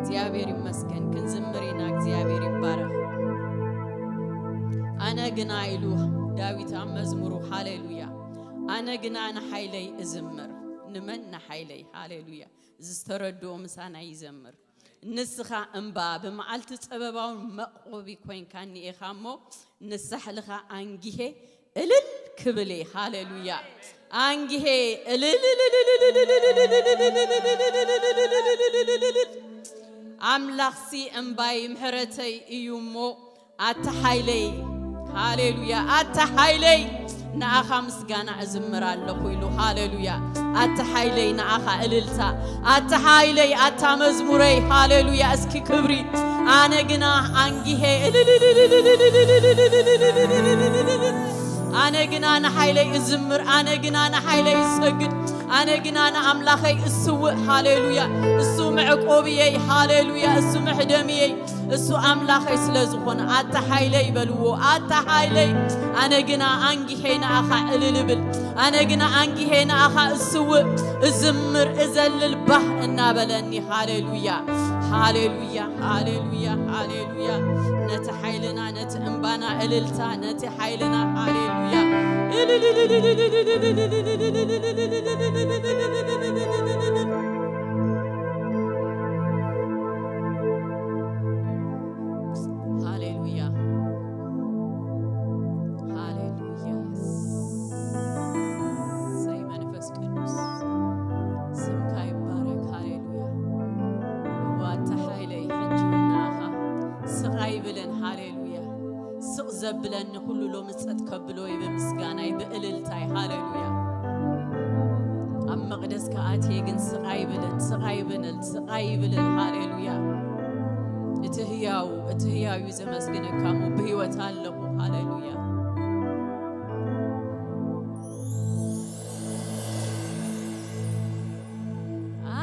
እግዚአብሔር ይመስገን ክንዝምሬና እግዚአብሔር ይባረክ أنا جنا إلوه داويت مزمور هاليلويا أنا جنا أنا حيلي أزمر نمن حيلي هاليلويا زستردو مسانا يزمر نسخة أنبا بمعلت سبباون مقوبي كوين كاني إخامو نسح لخا أنجيه إلل كبلي هاليلويا أنجيه إلل أملاخسي أنباي محرتي يومو أتحيلي هاليلويا أتحيلي نأخا مسجانا أزمر الله كيلو هاليلويا أتحيلي نأخا إللتا أتحيلي أتمزمري هاليلويا أسكي كبري أنا جنا أنجيه أنا جنا أنا حيلي أزمر أنا جنا أنا حيلي أسجد أنا جنا أنا أملاخي السوء هاليلويا السوء معقوبي هاليلويا السوء محدمي السوء أملاخي سلازخون أتحيلي بلو أتحيلي أنا جنا أنجي هنا أخا إللبل أنا جنا أنجي هنا أخا السوء الزمر إزل البح النابلني هاليلويا هاليلويا هاليلويا هاليلويا نتحيلنا نتأنبانا إللتا نتحيلنا هاليلويا زبلن كل لو مسات كبلو بمسغانا بإللتاي هاليلويا أم مقدس كأتي جن سقاي بلن هاليلويا اتهياو يزمسجنك كامو بهيوت هالله هاليلويا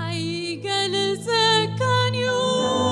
أي جلسك كانيو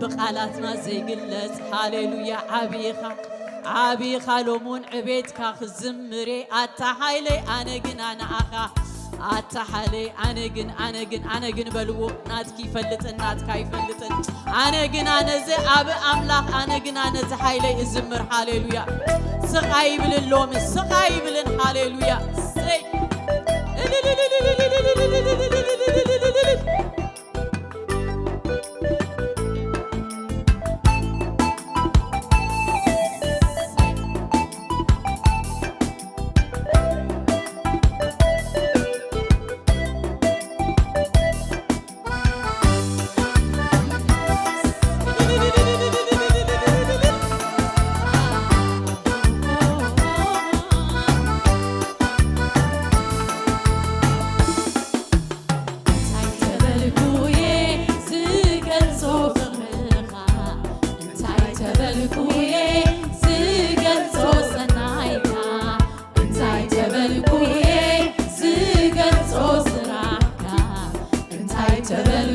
بقالاتنا زي قلت هاليلويا عبيخا لومون عبيدك خزمري أتحيلي أنا جن أنا أخا أتحيلي أنا جن بلو ناتكي فلتن ناتكاي فلتن أنا جن أنا زي أب أملاخ أنا جن أنا زحيلي الزمر هاليلويا سقايب للوم سقايب لن هاليلويا سي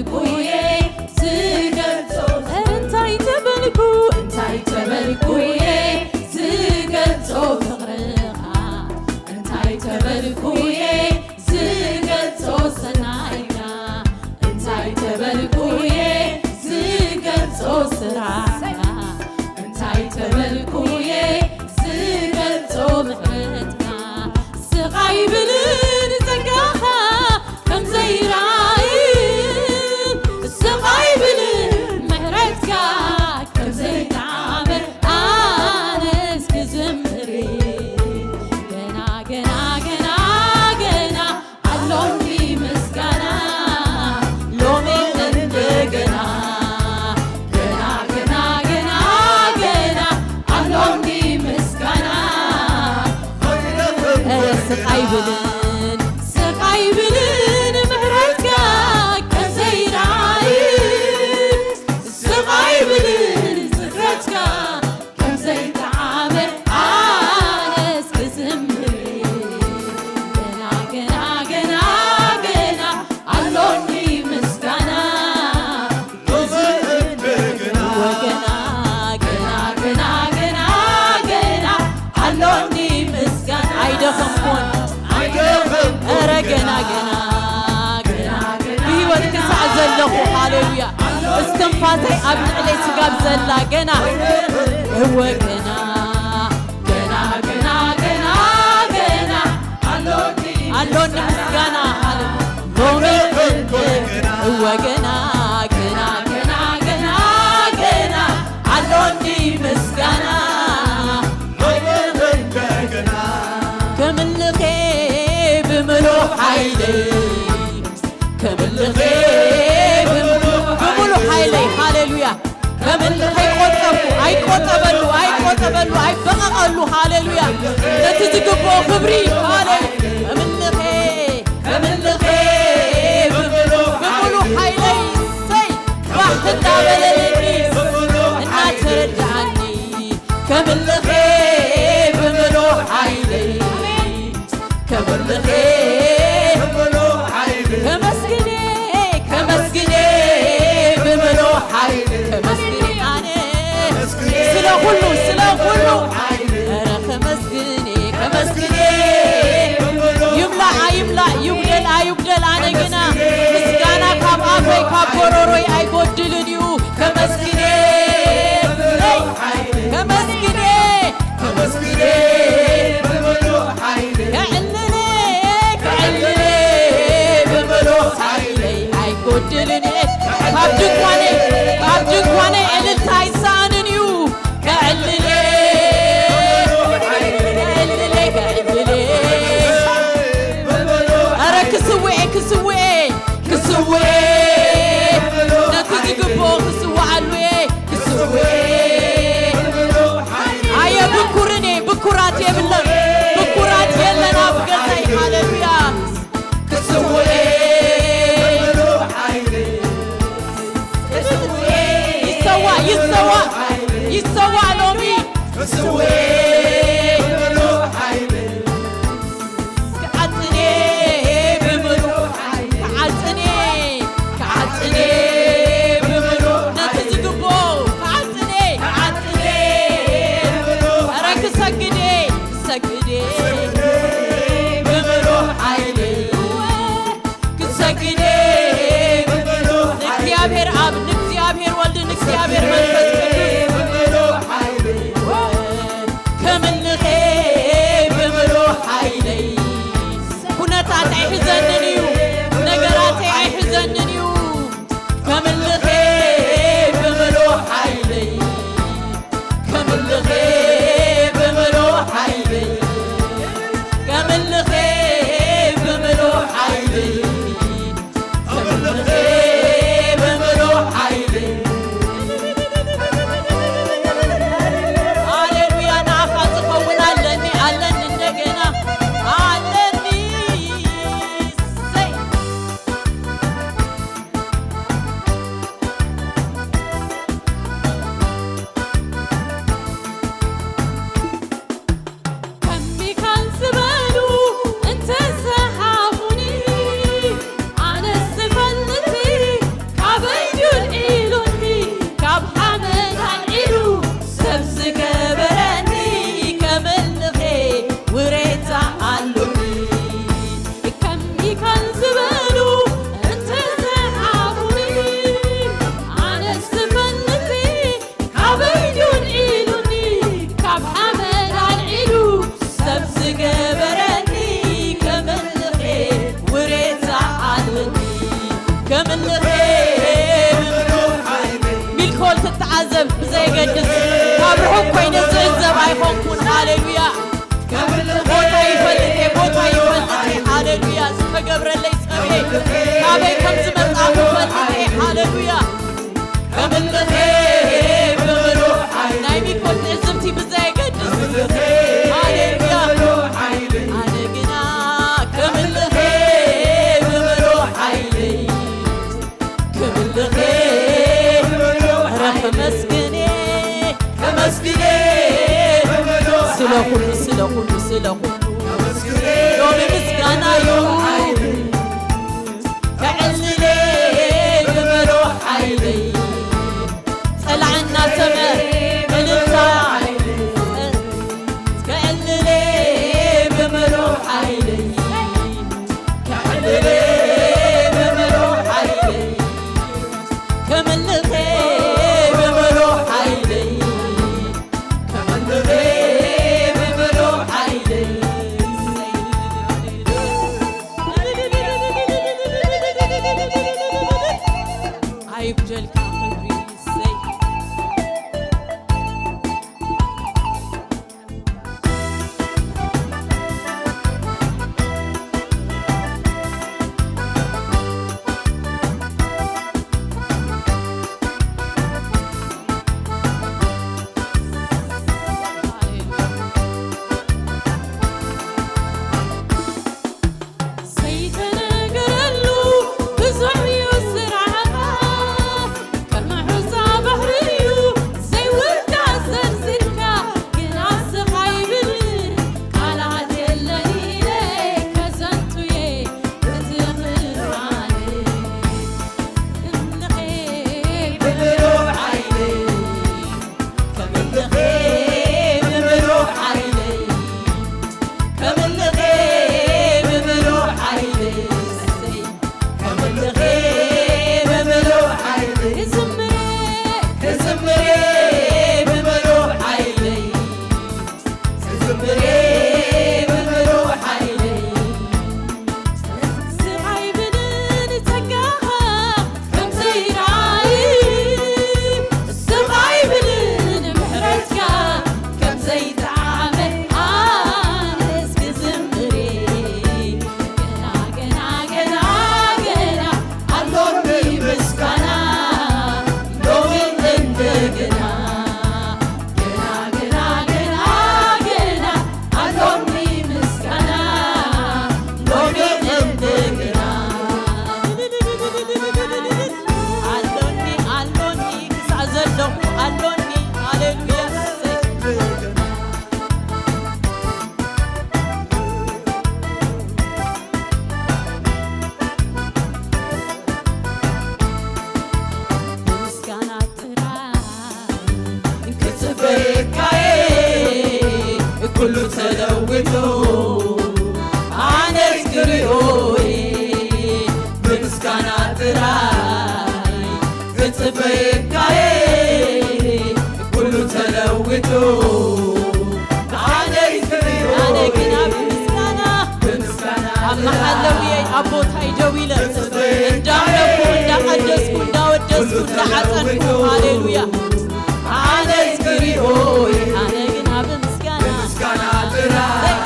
ተበልኩዬ ዝገልጾ እንታይ ተበልኩ እንታይ ተበልኩዬ ዝገልጾ ፍቕርኻ እንታይ ተበልኩዬ ዝገልጾ ሰናይካ እንታይ ተበልኩዬ ዝገልጾ ስራሕካ እንታይ ተበልኩዬ ዝገልጾ ምሕረትካ ስቓይ ብልን ጸጋኻ ከም ዘይራይ ስቓይ ብልን ምሕረትካ ከም ዘይተዓምር ኣነስ ክዝምር ገና ገና ገና ገና ኣሎኒ ምስጋና ሎሚ እንደገና ገና ገና ገና ገና ኣሎኒ ምስጋና ስቓይ ብልን ስቓይ ብልን ምሕረትካ ከም ዘይራይ ስቓይ ብልን ምሕረትካ ከም ዘይተዓምር ኣነስ ክዝምር ገና ገና ገና ገና ኣሎኒ ምስጋና ወገና ገና ገና ገና ገና ኣሎኒ ምስጋና ኣይደኸምኩን ኧረ ገና ገና ገና ብሂወት ክሳዕ ዘለኹ ሃሌሉያ እስትንፋሰይ ኣብ ልዕለይ ስጋብ ዘላ ገና እወ ገና ገና ገና ገና ገና ኣሎኒ ምስጋና ሎሚ እወ ገና ገና ገና ገና ገና ኣሎኒ ምስጋና ከምልኸ ብምሉእ ሓይለይ ከምልኸ ብምሉእ ሓይለይ ሃሌሉያ ከምልኸ ኣይቆጠበሉ ኣይቆጠበሉ ኣይበቐቐሉ ሃሌሉያ ነቲ ዝግብኦ ክብሪ ከምልኸ ከምልኸ ብምሉእ ሓይለይ ሰይ ባህ እንዳበለለኒ እናተረድዓኒ ከምልኸ ብምሉእ ሓይለይ ከምልኸ ከመስግኔ ከመስግኔ ብምሉእ ሓይለይ ከመስግኔ ኣነ ስለ ኩሉ ኧረ ከመስግኔ ከመስግኔ ይምላእ ኣይምላእ ይጉደል ኣይጉደል ኣነ ግና ምስጋና ካብ ኣፈይ ካብ ጎሮሮይ ኣይጎድልን እዩ ከመስግኔ ከመስግኔ ከመስግኔ ኣይጎድልን ካብ ድንኳነይ ዕልልታ ኣይሰኣንን እዩ ከዕልለ ከዕልለ ኧረ ክስውኤ ክስውኤ ክስውኤ ነቲ ዝግብኦ ክስዋዓሉ ክስውኤ ኣየ ብኩርን ብኩራት የብለን ብኩራት የለን ኣብ ገዛይ ሃሌሉያ ክስውኤ ይሰዋ ሎሚ ከዓጽኔ ብምሉእ ከዓጽኔ ብምሉእ ነቲ ዝግብኦ ከዓጽኔ ኧረ ክሰግዴ ብምሉእ ሓይለይ ክሰግዴ ንእግዚኣብሔር ኣብ ንእግዚኣብሔር ወልድ ንእግዚኣብሔር መንፈስ ከምልኸ ብምሉእ ሓይለይ ኩነታት ኣይሕዘንን እዩ ነገራተይ ኣይሕዘንን እዩ ከምልኸ ብምሉእ ሓይለይ ከምልኸ ብምሉእ ሓይለይ ከምልኸ ብምሉእ ሓይለይ ከምልኸ ብምሉእ ሓይለይ ሃሌሉያ ንዓኻ ዝኸውን ኣለኒ እንደገና ኣለኒ ዘይገድስ ካብ ርሑቕ ኮይነ ዝዕዘብ ኣይኮንኩን ሃሌሉያ ቦታ ይፈልጥ ቦታ ይፈልጥ ሃሌሉያ ዝተገብረለይ ፀብኤ ካበይ ከም ዝመፃ ክፈልጥ ሃሌሉያ ከምልኸ ብምሩሕ ናይ ሚኮል ዕዝምቲ ብዘይገድስ ሃሌሉያ ኣነ ግና ከምልኸ ብምሩሕ ሃይለይ ከምልኸ ከመስግኔ ስለኩሉ ሎሚ ምስጋና ይሁን ከዕልሌ ብምሩሕ ሃይለይ ፀላዕና ሰምዐ እልልታ ከዕልሌ ብምሩሕ ሃይለይ ከዕልሌ ብምሩሕ ሃይለይ ከምልኸ ኩሉ ተለውጦ ኣነስ ክሪኦይ ብምስጋና ጥራይ ክፅበየካየ ኩሉ ተለውጦ ኣነስ ክሪኦይ ኣነ ግና ብምስጋና ኣብ መሓለውየይ ኣብ ቦታይ ደው ኢለ እንዳመኩ እንዳቀደስኩ እንዳወደስኩ እንዳዓፀንኩ ሃሌሉያ ኣነስ ክሪኦይ ኣነ ግና ብምስጋና ጥራይ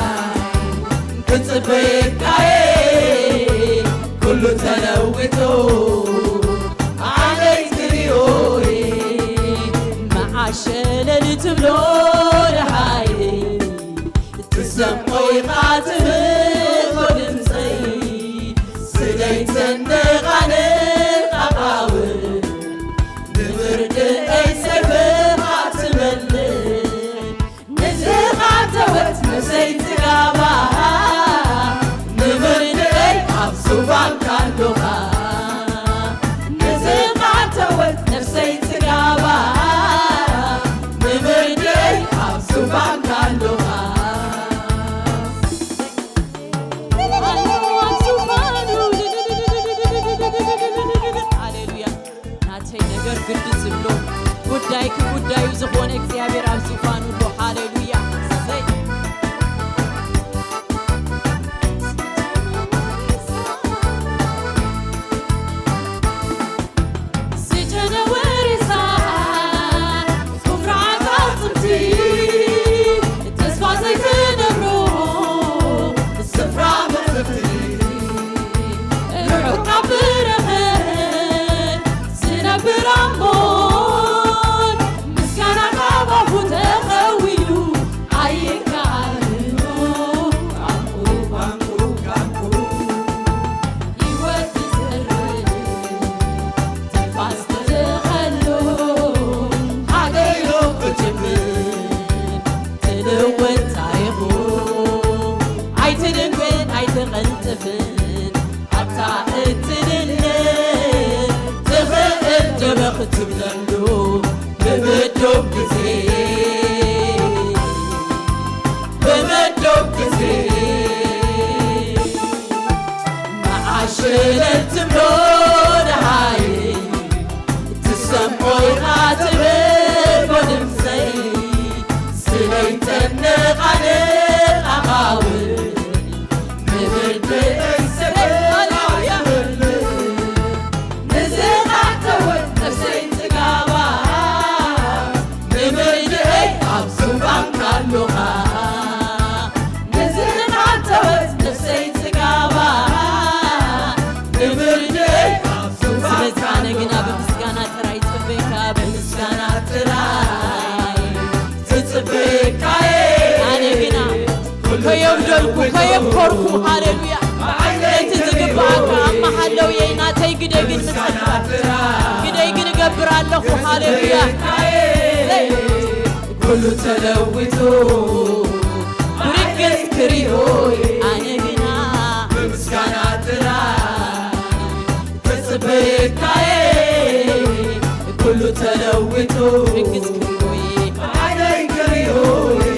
ክፅበየካየ ኩሉ ተለውጦ ኣነስ ክሪኦይ መዓሸለል ትብሎ ንሓይሊ ትሰምዖ ኢኻ ትብሎ ድምፀይ ስለይተንደቓነ ቃቓውን ንብርድአይ ሰይፍኻ ትመልእ ንዝኻተወት ነፍሰይ ትጋባ ንብርድአይ ኣብ ዙፋንካ ኣለኻ ንዝኻተወት ነፍሰይ ትጋባ ንብርድአይ ኣብ ዙፋንካ ኣለኻ ግድ ዝብሎ ጉዳይ ክጉዳዩ ዝኾነ እግዚአብሔር ኣብ ዙፋኑ ኣሎ ሃሌሉያ تأتلل تغير جبخت بلندو بمدوب كزي بمدوب كزي معاشلة تمرود هاي تسموي خاتبه ودمسي سليت النقاني أغاول مبرد السبب هلويا نزل عتوت نفسي تقاوى مبرد أبسو بانكا اللغة نزل عتوت نفسي تقاوى مبرد أبسو بانكا اللغة بمسكانا تراي تبكا بمسكانا تراي تتبكا كيف دلكو كيف كوركو هاليلويا انت تقبعك اما حلو يينا تي قدي قد قبر اللخو هاليلويا كله تلوتو ورقص كريهوي انا هنا بمسكانات راي تسبكاي كله تلوتو ورقص كريهوي انا كريهوي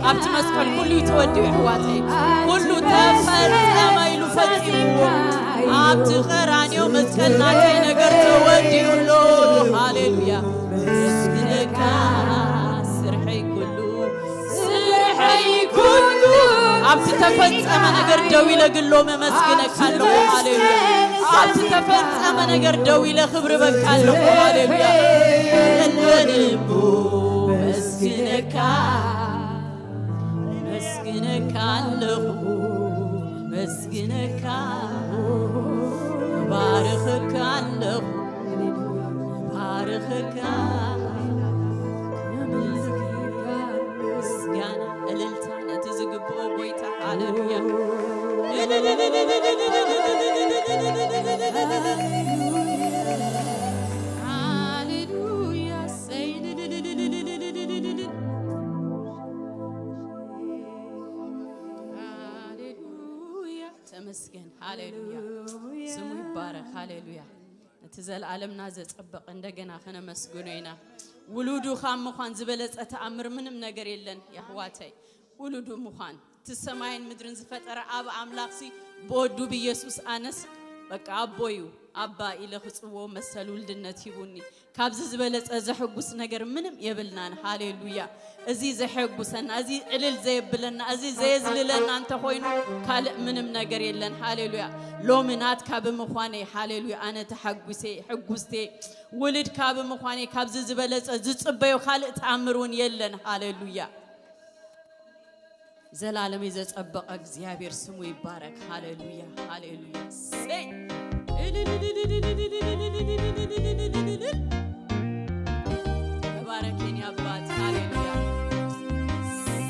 أبت مسكن كله يتودي حواتي كله تفرق ما يلفتي أبت خراني ومسكن ناكي نقر تودي له هاليلويا مسكنك سرحي كله أبت تفرق ما نقر دوي لقلو مسكنك هالو هاليلويا أبت تفرق ما نقر دوي لخبر بك هالو هاليلويا الونبو مسكنك መስግነካለሁ መስግነካ ባርኽካለሁ ባርኽካ ምስጋና እልልታ ነቲ ዝግብኦ ጎይታ ሃሌሉያ ተመስገን ሃሌሉያ ስሙ ይባረክ ሃሌሉያ ነትዘል ዓለምና ዘጸበቅ እንደገና ከነመስግኖይና ውሉዱ ኻም ምዃን ዝበለጸ ተአምር ምንም ነገር የለን ያህዋታይ ውሉዱ ምዃን ትሰማይን ምድርን ዝፈጠረ አብ አምላክሲ በወዱ በኢየሱስ አነስ በቃ አቦዩ አባ ኢለኽ ጽዎ መሰል ውልድነት ይቡኒ ካብዝ ዝበለጸ ዘሕጉስ ነገር ምንም የብልናን ሃሌሉያ እዚ ዘሕጉሰና እዚ ዕልል ዘይብለና እዚ ዘይዝልለና አንተ ሆይኑ ካል ምንም ነገር የለን ሃሌሉያ ሎምናት ካብ ምዃኔ ሃሌሉያ አነ ተሐጉሴ ሕጉስቴ ውልድ ካብ ምዃኔ ካብዝ ዝበለጸ ዝጽበዩ ካል ተአምሩን የለን ሃሌሉያ ዘላለም ይዘጸበቀ እግዚአብሔር ስሙ ይባረክ ሃሌሉያ ሃሌሉያ ሰይ ተባረከኝ አባት ሃሌሉያ ሰይ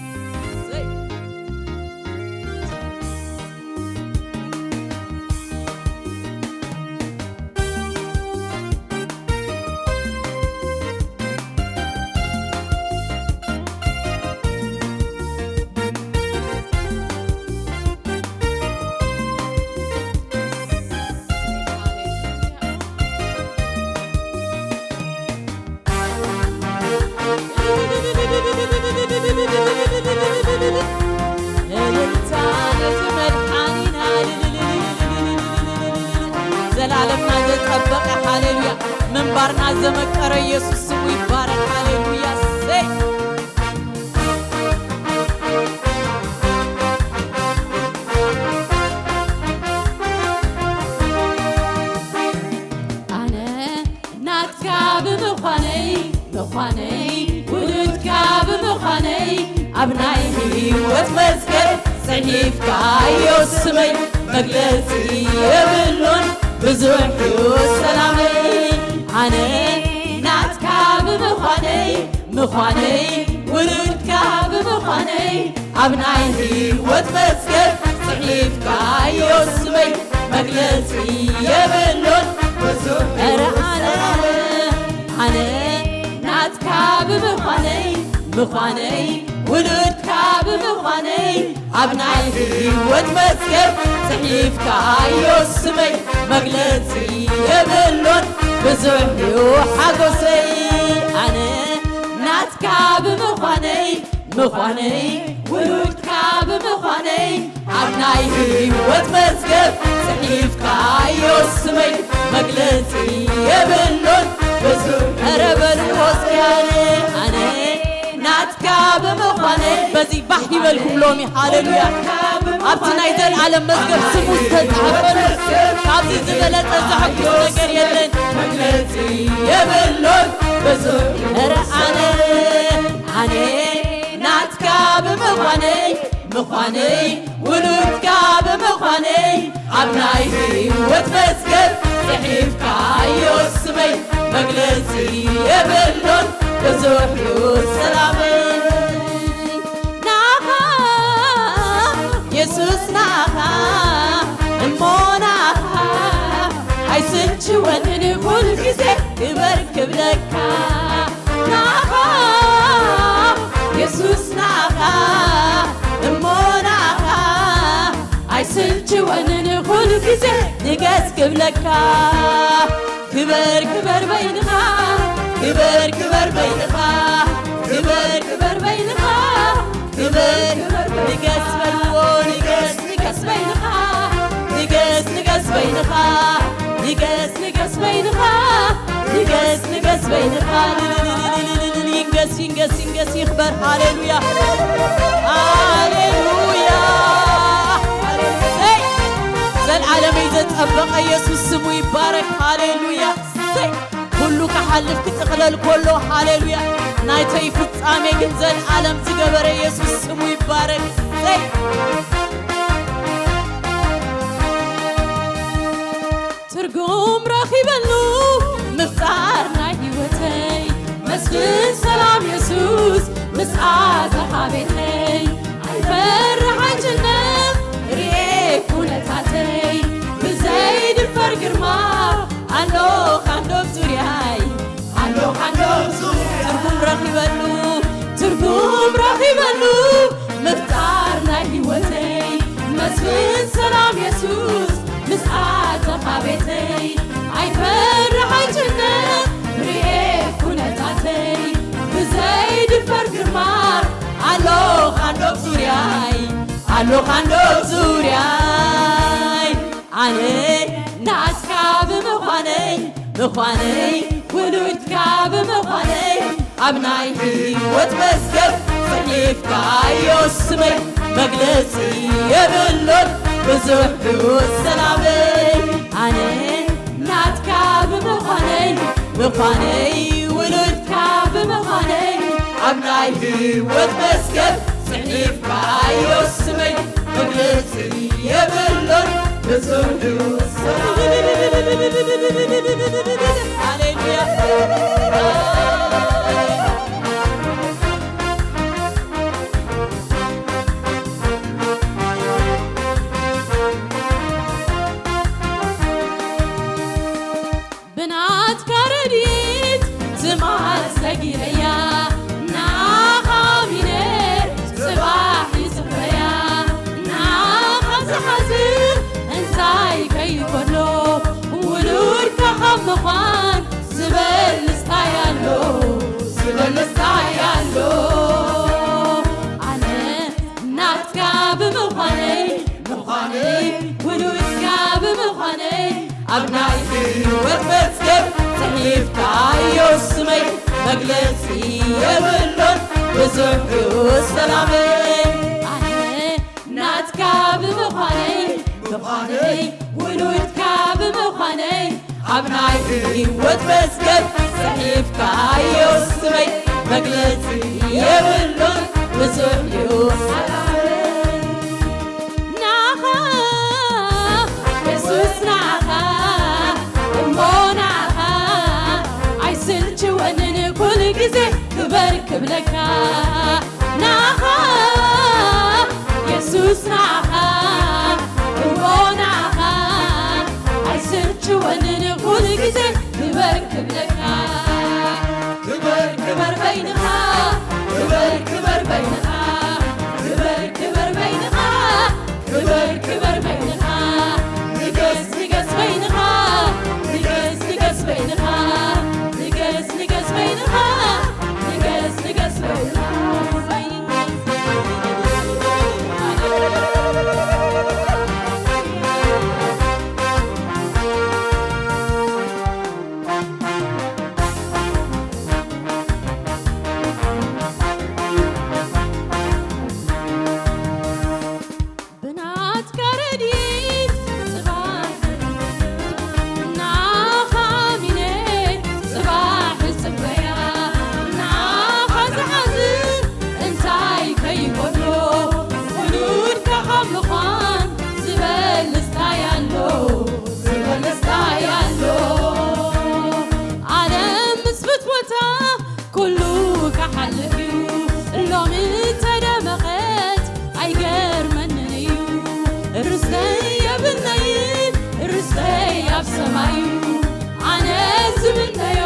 ዘላለምና ዘጸበቀ ሃሌሉያ መንባርና ዘመቀረ ኢየሱስ ስሙ ይባረክ ሃሌሉያ ሰይ አነ ናትካ ብምዃነይ ምዃነይ ውሉድካ ብምዃነይ አብናይ ህይወት መዝገብ ጽሒፍካ ይወስመይ መግለጺ የብሎን ብዙሕ ሰላመይ አነ ናትካ ብምዃነይ ምዃነይ ውሉድካ ብምዃነይ አብናይ ህይወት መዝገብ ጽሒፍካ ይወስመይ መግለጺ የብሎን ብዙሕ አነ ናትካ ብምዃነይ ምዃነይ ውሉድካ ብምዃነይ አብናይ ህይወት መዝገብ ጽሒፍካ ይወስመይ መግለጺ የብሎን ብዙሕ ሓጎሰይ አነ ናትካ ብምዃነይ ምዃነይ ውሉድካ ብምዃነይ አብናይ ህይወት መዝገብ ጽሒፍካ ይወስመይ መግለጺ የብሎን ብዙሕ ረበልዎስያነ አነ ናትካ ብምዃነይ በዚህ ባህ ይበልኩም ሎሚ ሃሌሉያ ኣብቲ ናይ ዘለዓለም መዝገብ ስሙ ዝተጻሕፈሉ ካብዚ ዝበለጸ ዘሕጉስ ነገር የለን መግለጺ የብሎን ብዙሕ አነ ናትካ ብምዃነይ ምዃነይ ውሉድካ ብምዃነይ አብናይ ህይወት መዝገብ ጽሒፍካ ይወስመይ መግለጺ የብሎን ብዙሕ ሰላመይ ናኻ ኢየሱስ ናኻ እሞናኻ አይስንችወንን ሁል ጊዜ ክበር ክብለካ ናኻ ኢየሱስ ናኻ እሞናኻ አይስንችወንን ሁል ጊዜ ንገስ ክብለካ ክበር ክበር በይንኻ ክበር ክበር በይንኻ ክበር ክበር በይንኻ ክበር ንገስ በልዎ ንገስ ንገስ በይንኻ ንገስ ንገስ በይንኻ ንገስ ንገስ በይንኻ ንገስ ንገስ በይንኻ ይንገስ ይንገስ ይንገስ ይኽበር ሃሌሉያ ሃሌሉያ ዘልዓለም ይዘጸበቀ ኢየሱስ ስሙ ይባረክ ሃሌሉያ ሁሉ ከሐልፍ ክትቕለል ኮሎ ሃሌሉያ ናይተይ ፍጻሜ ግን ዘልዓለም ዝገበረ ኢየሱስ ስሙ ይባረክ ቤተይ ኣይፈርሓንችነ ርኤ ኩነታተይ ብዘይድፈር ግርማ ኣሎ ካንዶብ ዙርያይ ኣሎ ካንዶብ ትርጉም ረኺበሉ ምፍጣር ናይ ሕይወተይ መስፍን ሰላም የሱስ ምስኣተኻ ቤተይ ኣይፈርሓንችነ ርኤ ኩነታተይ ብዘይድፈር ግርማ ኣሎ ካንዶብ ዙርያይ ኣሎ ካንዶብ ዙርያይ ኣነ ናትካ ብምዃነይ ውሉድካ ብምዃነይ ኣብ ናይ ሕይወት መዝገብ ጽሒፍካዮ ስመይ መግለጺ የብሎን ብዙሕ ሕይወት ሰላመይ ኣነ ናትካ ብምዃነይ ውሉድካ ብምዃነይ ኣብ ናይ ሕይወት መዝገብ ጽሒፍካዮ ስመይ መግለጺ የብሎን ብዙሕ ሕይወት ሰላመይ ሃሌሉያ ብናትካ ረድኤት ትማል ሰጊረያ ናኻ ሚነር ጽባሕ ይጽበያ ናኻ ዝሓዝር እንታይ ከይኮሎ ውሉድካ ካብ ምዃን ዝበልስታይ ኣሎ ኣነ ናትካ ብምዃነይ ውሉድካ ብምዃነይ ኣብ ናይ ሕይወት መዝገብ ጽሒፍካዮ ስመይ መግለጺ የብሎን ብዙሕ ሕይወት ሰላመይ ኣነ ናትካ ብምዃነይ ውሉድካ ብምዃነይ ኣብ ናይ ሕይወት መዝገብ ጽሒፍካዮ ስመይ መግለጺ የብሎን ብዙሕ ሕይወት ሰላመይ ናኻ የሱስ ናኻ እሞ ናኻ ኣይስልችወንን ኩሉ ግዜ ክበር ክብለካ ናኻ የሱስ ናኻ እሞ ናኻ ኣይስልችወንን ኩሉ ግዜ ክበር ክብለካ ክበር በይንኻ ክበር በይንኻ ክበር በይንኻ ክበር በይንኻ ንገስ በይንኻ ንገስ በይንኻ ንገስ በይንኻ ንገስ በይንኻ ብናትካ ረድኤት ጽባሕ ናኻ ሚነር ጽባሕ ጽበያ ናኻ ዝሓዝር እንታይ ከይጎሎ ውሉድካ ካብ ምዃን ዝበልስታይ ኣሎ ዓለም ምስ ፍትወታ ኩሉ ክሓልፍ እዩ ሎሚ ተደመቐት ኣይገርመንን እዩ ርስተይ የብልነይን ርስተይ ኣብ ሰማይ እዩ ኣነ ዝምነዮ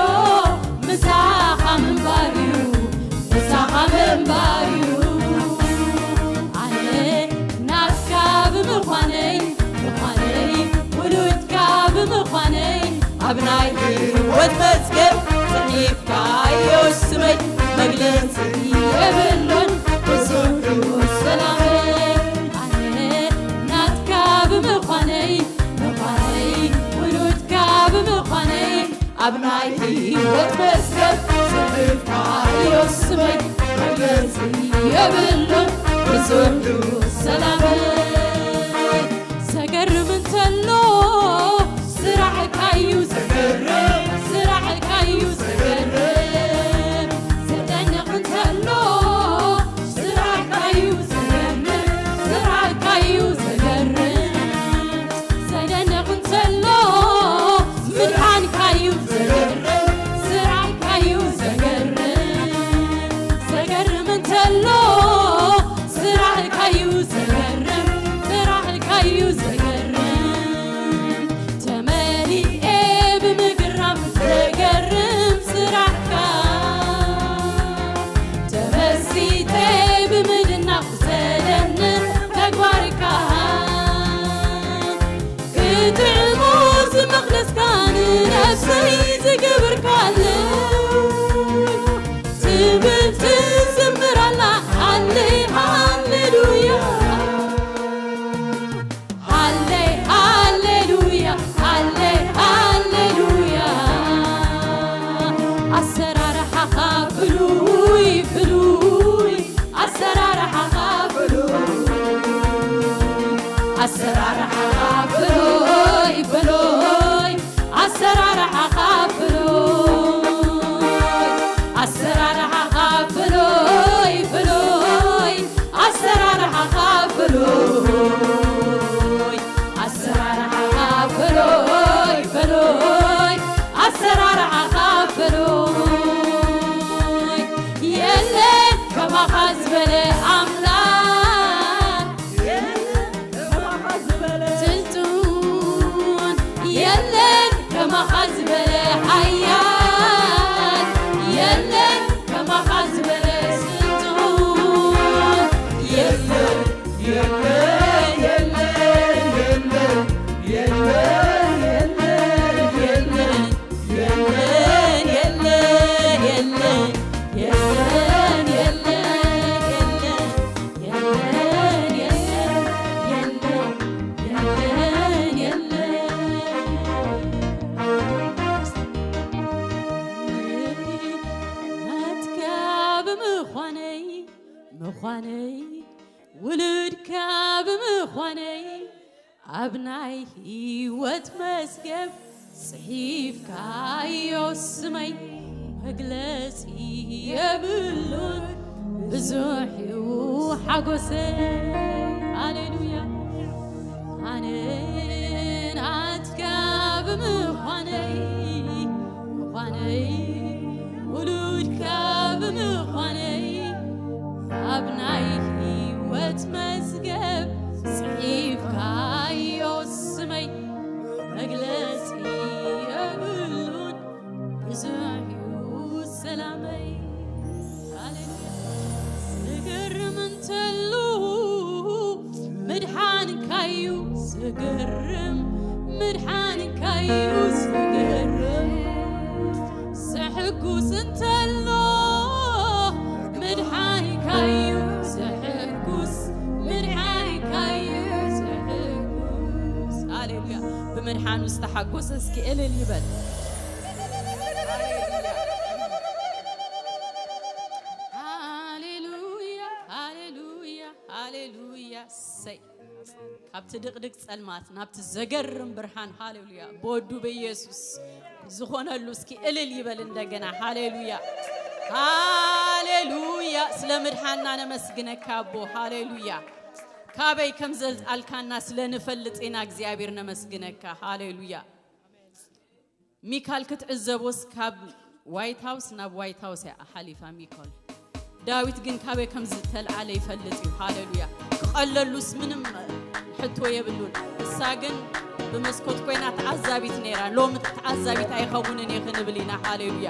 ምሳኻ ምንባር እዩ ኣነ ናትካ ብምዃነይ ውሉድካ ብምዃነይ ኣብ ናይ ሕይወት መዝገብ ጽሒፍካዮ ስመይ መግለጺ የብሎን ብዙሕ ሕይወት ሰላመይ ኣነ ናትካ ብምዃነይ ውሉድካ ብምዃነይ ኣብ ናይ ሕይወት መዝገብ ጽሒፍካዮ ስመይ መግለጺ የብሎን ብዙሕ ሕይወት ሰላመይ ዘገርም እንተሎ ስራሕካዩ ዘገርም ዘደንቕ እንተሎ ስራሕካዩ ዘደንቕ እንተሎ ምድሓንካዩ ስራሕካዩ ዘገርም እንተሎ ዘገርም ስራሕካዩ ዘገርም ተመሊኤ ብምግራም ዘገርም ስራሕካ ተመሲጤ ብምድናቕ ዘደንቕ ተግባርካ ክትዕሞ ዝመቕደስካ ንነፍሰይ ዝግብርካለ ትብል ትዝምራላ ሃሌ ሃሌሉያ ሃሌ ሃሌሉያ ሃሌ ሃሌሉያ ኣሰራርሓኻ ፍሉይ ፍሉይ ኣሰራርሓኻ ፍሉይ ኣሰራርሓኻ ፍሉይ ፍሉይ ኣሰራርሓኻ ፍሉይ ኣሰራርሓኻ ፍሉይ ፍሉይ ኣሰራርሓኻ ፍሉይ ኣሰራርሓኻ ፍሉይ ፍሉይ ኣሰራርሓኻ ፍሉይ የለን ከማኻ ዝበለ ኣምላክ ስልጡን የለን ከማኻ ዝበለ ሓያል የለን ከማኻ ዝበለ ስልጡን የለን የለን የለን የለን የለን የለን የለን የለን የለን ምዃነይ ውልድካ ብምዃነይ ኣብ ናይ ህይወት መዝገብ ጽሒፍካዮ ስመይ መግለጺ የብሉን ብዙሕ እዩ ሓጎሰይ ሃሌሉያ ኣነ ናትካ ብምዃነይ ውሉድካ ብምዃነይ ኣብ ናይ ህይወት መዝገብ ጽሒፍካዮ ስመይ መግለጺ የብሉን ብዙሕ እዩ ሰላመይ ሃሌሉያ ዝገርም እንተሉ ምድሓንካዩ ዝገርም ምድሓንካዩ ዝገርም ዘሕጉስ እንተሎ ምድሓንካዩ ዘሕጉስ ምድሓንካዩ ዘሕጉስ ሃሌሉያ ብምድሓኑ ዝተሓጎሰ እስኪ እልል ይበል ሃሌሉያ ሃሌሉያ ሃሌሉያ ሰይ ካብቲ ድቕድቕ ጸልማት ናብቲ ዘገርም ብርሃን ሃሌሉያ በወዱ በኢየሱስ ዝኾነሉ እስኪ እልል ይበል እንደገና ሃሌሉያ ሃሌሉያ ስለ ምድሓንና ነመስግነካ አቦ ሃሌሉያ ካበይ ከም ዘልአልካና ስለ ንፈልጥና እግዚአብሔር ነመስግነካ ሃሌሉያ ሚካኤል ክትዕዘቦስ ካብ ዋይት ሃውስ ናብ ዋይት ሃውስ ሓሊፋ ሚካኤል ዳዊት ግን ካበይ ከም ዝተልዓለ ይፈልጥ እዩ ሃሌሉያ ክቀለሉስ ምንም ሕቶ የብሉን እሳ ግን بمسكوت كوينات عزابيت نيران لو متعزابيت አይኸውንን የኽንብሊና ሃሌሉያ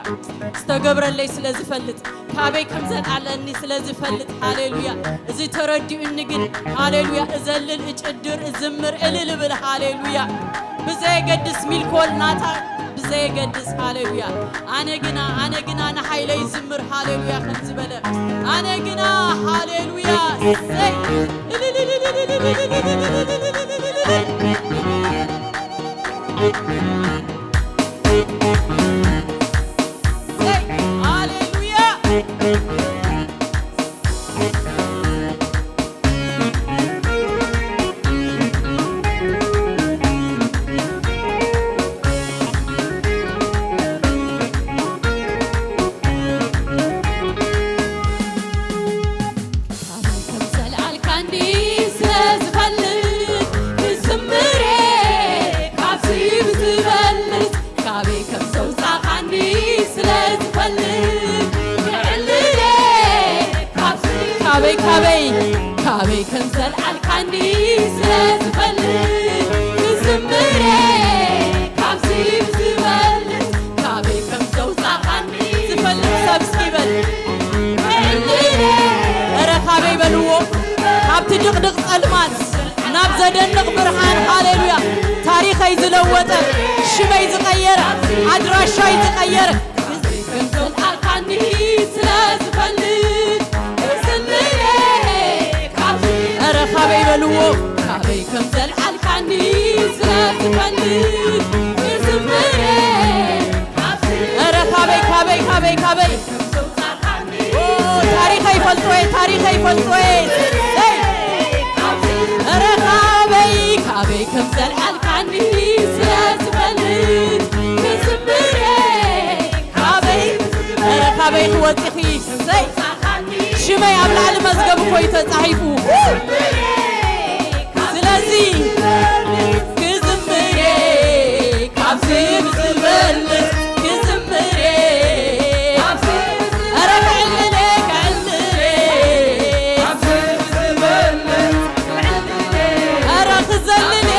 استغبر اللي ስለዚ ፈልጥ ካበይ ከምዘን አለኒ ስለዚ ፈልጥ ሃሌሉያ እዚ ተረዲኡኒ ግን ሃሌሉያ እዘልል እጭድር እዝምር እልል ብል ሃሌሉያ ብዘይ ገድስ ሚልኮል ናታ ብዘይ ገድስ ሃሌሉያ አነ ግና ንሓይለይ ዝምር ሃሌሉያ ከምዝበለ አነ ግና ሃሌሉያ ሰይ Hallelujah. ካበይ ካበይ ከም ዘለዓልካኒ ስለዝፈልጥ ክዝምረ ካብዚ ዝበልጥ ካበይ ከም ዘውፃእካኒ ዝፈልጥ ሰብ እስኪ በል ኧረ ካበይ በልዎ ካብቲ ድቕድቕ ጸልማት ናብ ዘደንቕ ብርሃን ሃሌሉያ ታሪኸይ ዝለወጠ ሽመይ ዝቐየረ ኣድራሻይ ዝቐየረ ከም ዘለዓልካኒ ስለዝፈልጥ ክዝምረ ኧረ ካበይ በልዎ ካበይ ከም ዘለዓልካኒ ስለዝፈልጥ ክዝምረ ኧረ ካበይ ካበይ ካበይ ካበይ ታሪኸይ ፈልጦየ ታሪኸይ ፈልጦየ ኧረ ካበይ ካበይ ከም ዘለዓልካኒ ስለዝፈልጥ ክዝምረ ካበይ ኧረ ካበይ ክወፂኺ ሽመይ ኣብ ላዕሊ መዝገብ ኮይኑ ተጻሒፉ ስለዚ ክዝምረ ካብዚ ብዝበልጥ ክዝምረ ኧረ ክዕልለ ክዕልለ ኧረ ክዘልለ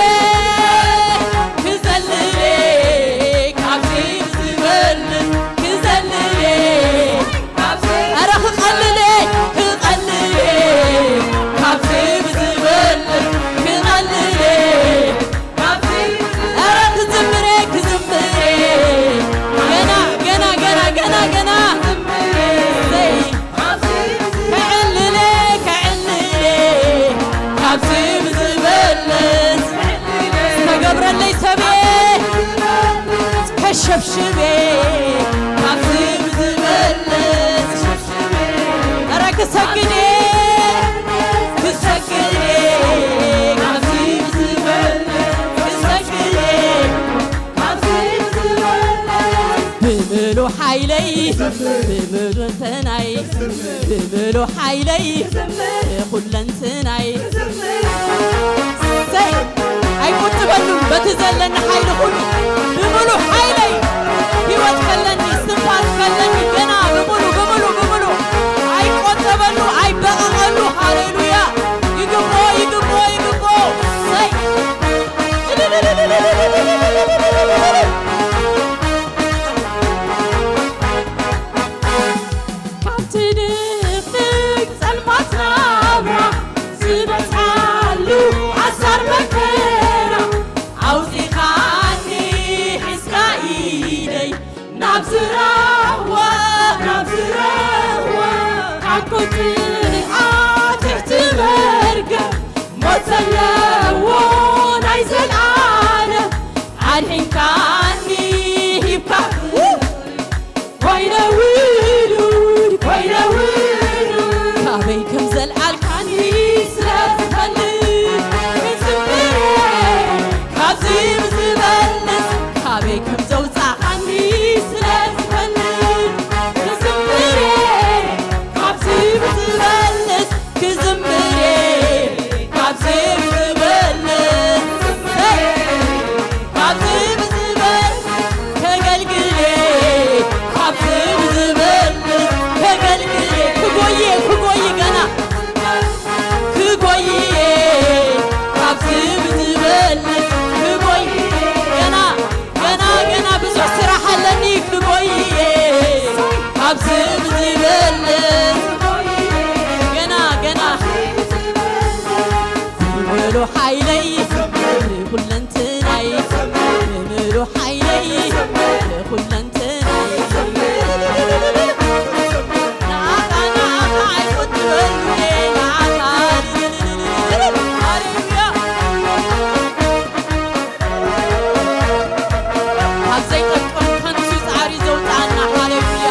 ክዘልለ ካብዚ ብዝበልጥ ክዘልለ ኧረ ክቐልለ ክቐልለ ካብዚ ብዝበልጥ ክቐልለ ኧረ ክዝምረ ክዝምረ ገና ገና ገና ገና ገና ክዕልለ ክዕልለ ካብዚ ብዝበልጥ ዝተገብረለይ ሰብየ ከሸብሽቤ ካብዚ ብዝበልጥ ኧረ ክሰግድ ክሰግድ ካብዚ ብዝበልጥ ክሰግድ ብምሉ ሓይለይ ብምሉ እንተናይ ብምሉ ሓይለይ ኩለንትናይ ሰይ ኣይቁጥበሉ በቲ ዘለኒ ሓይሊ ኩሉ ብምሉ ሓይለይ ሂወት ከለኒ ስንፋስ ከለኒ ገና ብምሉ ብምሉ ብምሉ ኣይቆጠበሉ ኣይበቐቐሉ ሃሌሉያ ይግቦ ይግቦ ይግቦ ሰይ ካብቲ ድቕድቕ ጸልማት ናብራ ዝበፅሓሉ ሓሳር መከራ ኣውፂኻኒ ሒዝካ ኢደይ ናብ ዝረህዋ ካብ ቈፅኣት ትሕቲ መርገም ሞት ዘለዎ ናይ ዘለዓለም ኣድሒንካኒ ሂብካ ኮይነ ውሉድ ኮይነ ውሉድ ካበይ ከም ዘለዓልካኒ ስለዝፈልጥ ክዝምረ ካብዚ ብዝበልጥ ካበይ ከም ዘውፃእካኒ ስለዝፈልጥ ክዝምረ ካብዚ ብዝበልጥ ክዝምረ ካብዚ ብዝበልጥ ካብዚ ብዝበልጥ ከገልግለ ካብዚ ብዝበልጥ ከገልግለ ክጎየ ክጎይ ገና ክጎይየ ካብዚ ብዝበልጥ ክጎይ ገና ገና ገና ብዙሕ ስራሕ ኣለኒ ክጎይየ ካብዚ ብዝበልጥ ገና ገና ብምሉ ሓይለይ ኩለንትናይ ብምሉ ሓይለይ ኩለንትናይ ንዓኻ ንዓኻ ኣይቁጥበሉየ ንዓኻ ሃሌሉያ ካብ ዘይጠቅም ከንቱ ፃዕሪ ዘውፃእና ሃሌሉያ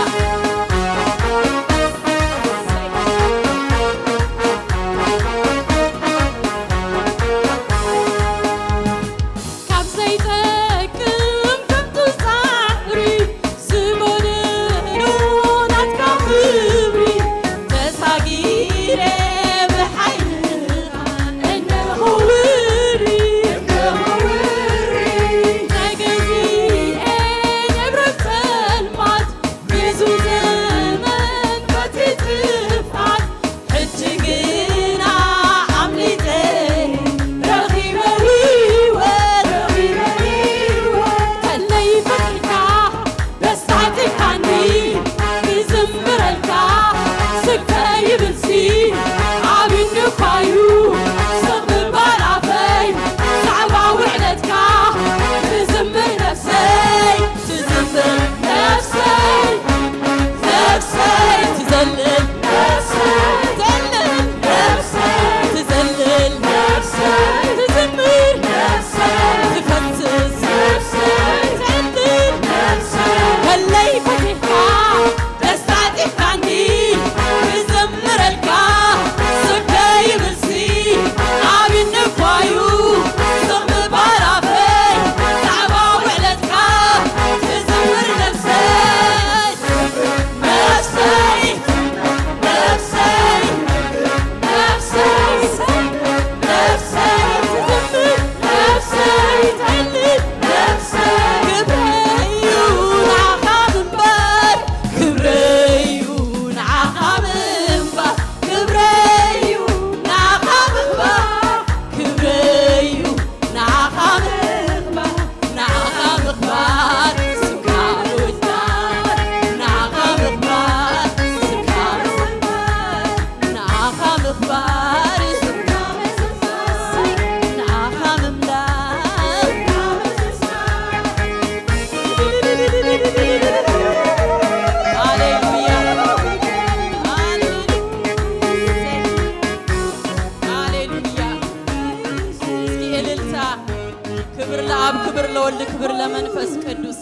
ክብር ለአብ ክብር ለወልድ ክብር ለመንፈስ ቅዱስ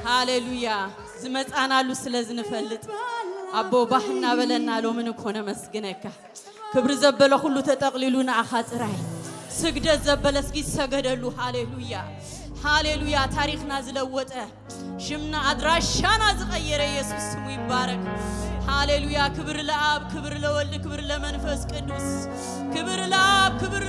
ሃሌሉያ ዝመጻናሉ ስለዝንፈልጥ አቦ ባህና በለና ሎምን ኮነ መስግነካ ክብር ዘበለ ሁሉ ተጠቅሊሉና አኻጥራይ ስግደት ዘበለ እስኪ ሰገደሉ ሃሌሉያ ሃሌሉያ ታሪክና ዝለወጠ ሽምና አድራሻና ዝቀየረ ኢየሱስ ስሙ ይባረክ ሃሌሉያ ክብር ለአብ ክብር ለወልድ ክብር ለመንፈስ ቅዱስ ክብር ለአብ ክብር